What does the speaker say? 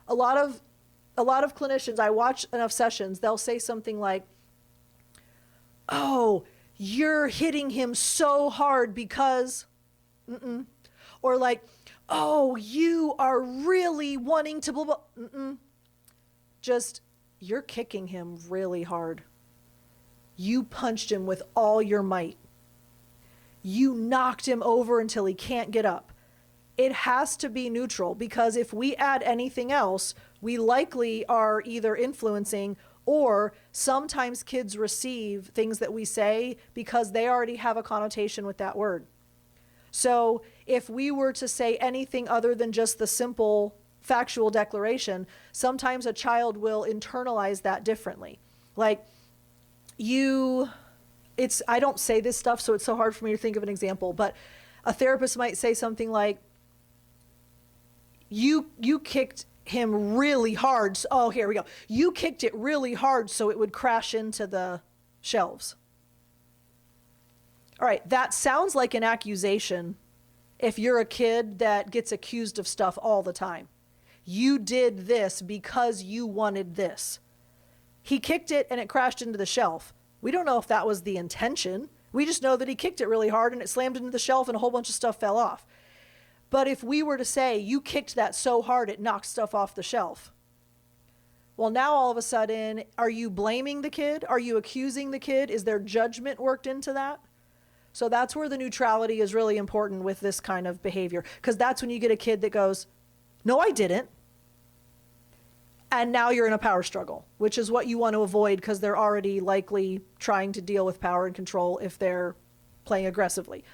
A lot of clinicians, I watch enough sessions, they'll say something like, oh, you're hitting him so hard because, or like, oh, you are really wanting to blah, blah. Just, you're kicking him really hard. You punched him with all your might. You knocked him over until he can't get up. It has to be neutral, because if we add anything else, we likely are either influencing, or sometimes kids receive things that we say because they already have a connotation with that word. So if we were to say anything other than just the simple factual declaration, sometimes a child will internalize that differently. Like, I don't say this stuff, so it's so hard for me to think of an example, but a therapist might say something like, you kicked him really hard. Oh, here we go. You kicked it really hard so it would crash into the shelves. All right, that sounds like an accusation if you're a kid that gets accused of stuff all the time. You did this because you wanted this. He kicked it and it crashed into the shelf. We don't know if that was the intention. We just know that he kicked it really hard and it slammed into the shelf and a whole bunch of stuff fell off. But if we were to say, you kicked that so hard it knocked stuff off the shelf. Well, now all of a sudden, are you blaming the kid? Are you accusing the kid? Is there judgment worked into that? So that's where the neutrality is really important with this kind of behavior, because that's when you get a kid that goes, no, I didn't. And now you're in a power struggle, which is what you want to avoid, because they're already likely trying to deal with power and control if they're playing aggressively.